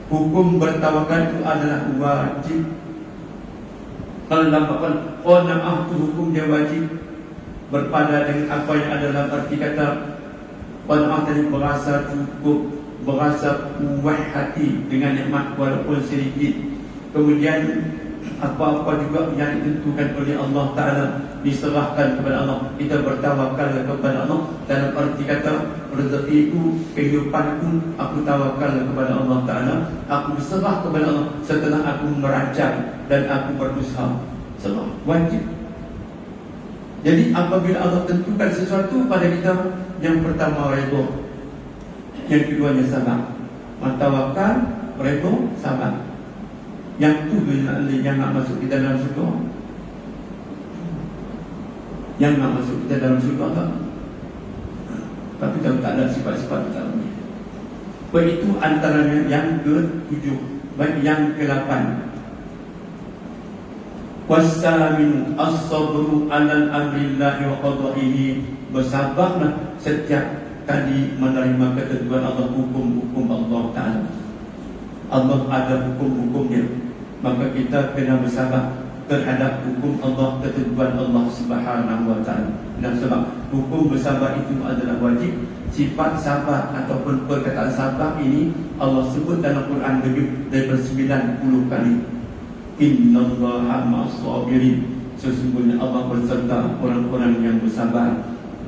Hukum bertawakal itu adalah wajib. Kalau dalam qanaah itu hukum dia wajib, berpada dengan apa yang ada dalam arti kata qanaah tadi, berasa cukup, berasa puas hati dengan nikmat walaupun sedikit. Kemudian apa-apa juga yang ditentukan oleh Allah Ta'ala diserahkan kepada Allah. Kita bertawakal kepada Allah dalam arti kata rezekiku, kehidupanku, aku tawakal kepada Allah Ta'ala. Aku berserah kepada Allah setelah aku merancang dan aku berusaha. Serah, wajib. Jadi apabila Allah tentukan sesuatu pada kita, yang pertama redha, yang keduanya sabar. Tawakal, redha, sabar. Yang tu yang nak masuk kita dalam syurga. Yang nak masuk kita dalam syurga tak? Tapi kalau tak ada sifat-sifat kita lagi. Itu antaranya yang ke-7. Baik, yang ke-8, wassalaminu as-sabru 'alal amrillahi wa qada'ihi. Bersabarlah setiap kali menerima ketentuan Allah, hukum-hukum Allah Ta'ala. Allah ada hukum-hukumnya, maka kita kena bersabar terhadap hukum Allah, ketentuan Allah Subhanahu wa Ta'ala. Dan sebab hukum bersabar itu adalah wajib. Sifat sabar ataupun perkataan sabar ini Allah sebut dalam Quran lebih daripada 90 kali. Innallaha ma'as-sabirin. Sesungguhnya Allah berserta orang-orang yang bersabar.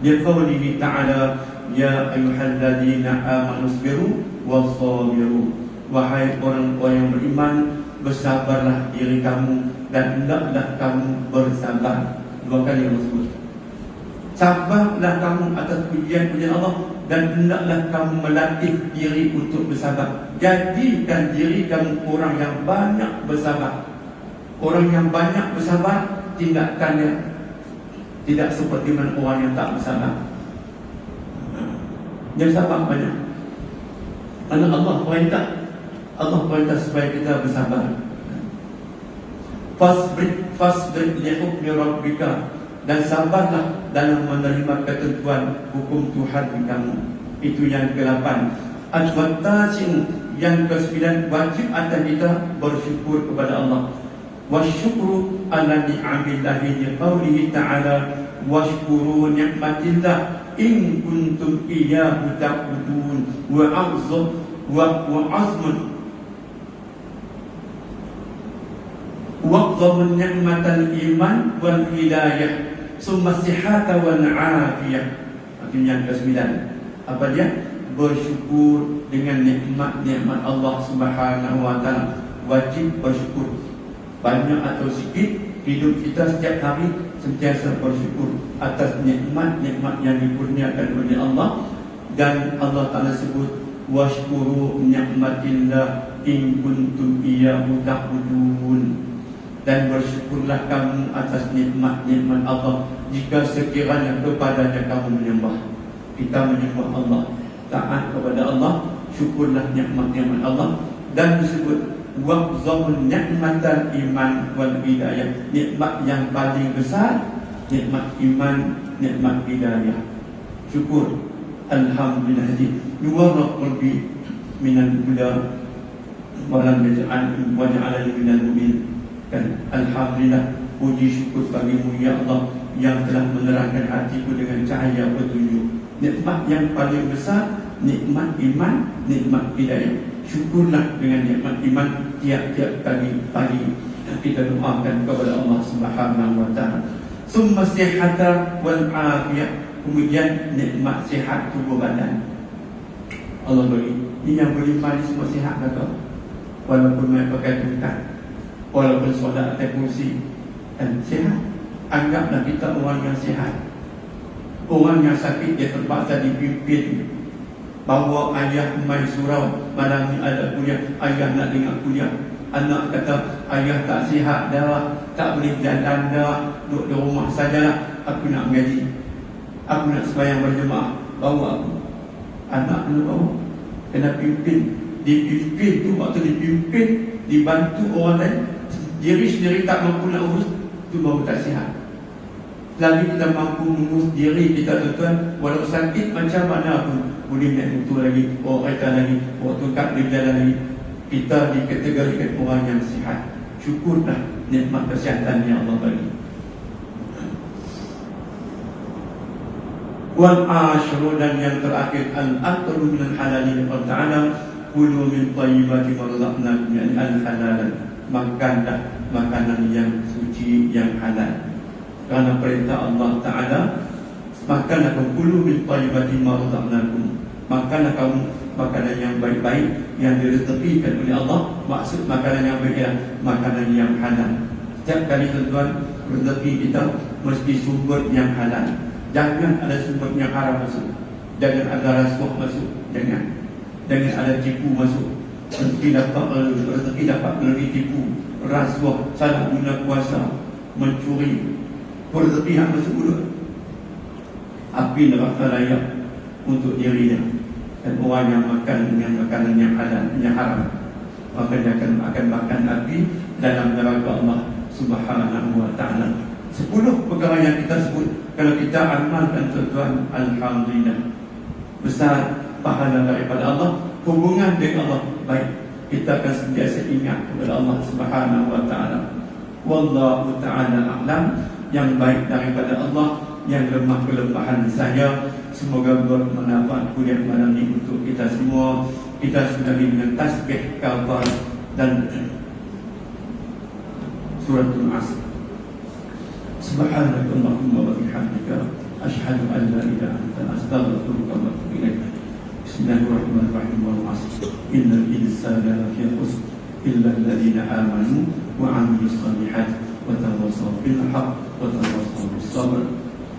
Dia qawlihi ta'ala, ya ayyuhalladzina amanu sabiru wassabiru. Wahai orang-orang yang beriman, bersabarlah diri kamu dan hendaklah kamu bersabar. 2 kali Allah sebut. Sabarlah kamu atas pujian-pujian Allah dan hendaklah kamu melatih diri untuk bersabar. Jadikan diri kamu orang yang banyak bersabar. Orang yang banyak bersabar, tindakannya tidak seperti mana orang yang tak bersabar. Yang sabar banyak. Karena Allah perintah supaya kita bersabar. Fasbir li hukmi rabbika dan sabarlah dalam menerima ketentuan hukum Tuhan kamu. Itu yang ke-8. Al-Wattasin, yang ke-9, wajib atas kita bersyukur kepada Allah. Wasyukru ala ni'amillahi liqaulihi ta'ala washkuru ni'matillah in kuntum iyyahu ta'budun wa azmun waqdhamu ni'matal iman wal hidayah summa sihhata wal afiyah. Artinya yang ke-9, apa dia? Bersyukur dengan nikmat-nikmat Allah Subhanahu wa taala. Wajib bersyukur, banyak atau sikit, hidup kita setiap hari sentiasa bersyukur atas nikmat-nikmat yang dikurniakan oleh Allah. Dan Allah Taala sebut washkuru ni'matillah in kuntum iyyahu ta'budun, dan bersyukurlah kamu atas nikmat-nikmat Allah jika sekiranya kepadanya kamu menyembah. Kita menyembah Allah, taat kepada Allah, syukurlah nikmat-nikmat Allah. Dan disebut waqzamun ni'matal iman wal hidayah, nikmat yang paling besar, nikmat iman, nikmat hidayah. Syukur, alhamdulillah, yuwarraq qalbi minal huda wa lam yaj'alni minal mu'min. Dan alhamdulillah, puji syukur bagimu ya Allah yang telah menerangkan hatiku dengan cahaya petunjuk. Nikmat yang paling besar, nikmat iman, nikmat hidayah. Syukurlah dengan nikmat iman tiap-tiap pagi kita doakan kepada Allah Subhanahu wa taala. Summa sihhata wal afiyah, kemudian nikmat sihat tubuh badan. Allah beri. Ini yang beriman semua sihat kata. Walaupun mereka pakai tungkat, walaupun solat atas kursi, dan sihat. Anggaplah kita orang yang sihat. Orang yang sakit dia terpaksa dipimpin, bawa ayah main surau, malam ni ada kuliah, ayah nak dengar kuliah. Anak kata ayah tak sihat dah, tak boleh jalan dah, duduk di rumah sajalah, aku nak mengaji, aku nak sembahyang berjemaah, bawa aku. Anak kena bawa, kena pimpin. Dipimpin tu, waktu dipimpin, dibantu orang lain, diri sendiri tak mampu nak urus, tu baru tak sihat. Selagi kita mampu mengurus diri kita, tuan-tuan, walau sakit macam mana pun boleh naik motor lagi, kereta lagi, tungkat di jalan lagi. Kita dikategorikan orang yang sihat. Syukurlah nikmat kesihatan yang Allah bagi. Wal ashru, dan yang terakhir, al-aqlu min al-halali Allah Ta'ala kulu min tayyibati ma razaqnakum, yani al-halal. Makanlah makanan yang suci, yang halal. Kerana perintah Allah Ta'ala, makanlah kamu kulu min tayyibati ma razaqnakum. Makanlah kamu makanan yang baik-baik yang direzekikan oleh Allah. Maksud makanan yang baik ialah makanan yang halal. Setiap kali tuan-tuan, rezeki kita mesti sumber yang halal. Jangan ada sumber yang haram masuk. Jangan ada rasuah masuk. Jangan ada tipu masuk. Rezeki dapat melalui tipu, rasuah, salah guna kuasa, mencuri. Rezeki yang masuk mulut, api neraka layak untuk dirinya. Dan orang yang makan dengan makanan yang halal, yang haram, maka dia akan makan api dalam neraka Allah Subhanahu wa ta'ala. 10 perkara yang kita sebut, kalau kita amalkan tuan-tuan, alhamdulillah, besar pahala daripada Allah. Hubungan dengan Allah baik, kita akan sentiasa ingat kepada Allah Subhanahu wa ta'ala. Wallahu ta'ala a'lam. Yang baik daripada Allah, yang lemah kelemahan saya. Semoga bermanfaat kuliah malam ini untuk kita semua. Kita sudah dengan tasbih, kafar dan suratul Asr. Subhanakallahumma wa bihamdika asyhadu an la ilaha illa anta astaghfiruka wa atubu ilaik. Bismillahirrahmanirrahim. Wal 'asr innal insana lafi khusr illa alladhina amanu wa 'amilus salihati wa tawassaw bil haqq wa tawassaw bis sabr.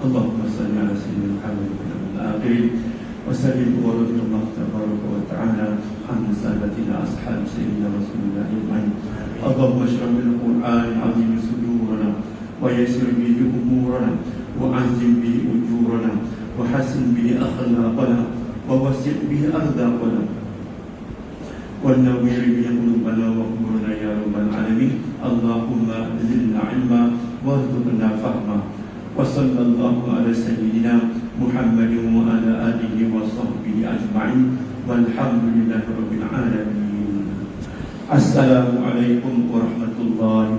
Allahumma salli ala sayyidina Muhammad wa ala alihi wa sallim wa radiyallahu tabaraka wa ta'ala an saadatina ashab sayyidina Rasulullah ajma'in. Allahumma shrah bil Qur'an azim sudurana wa yassir bihi umurana wa anzim bihi ujurana wa hasin bihi akhlaqana wa wasi' bihi ardaqana wa nawwir bihi qulubana wa qulubana ya rabbal alamin. Allahumma zidna ilma warzuqna fahma wa sallallahu ala sayyidina Muhammadin wa ala alihi wa sahbihi ajma'in walhamdulillahi rabbil alamin. Assalamualaikum warahmatullahi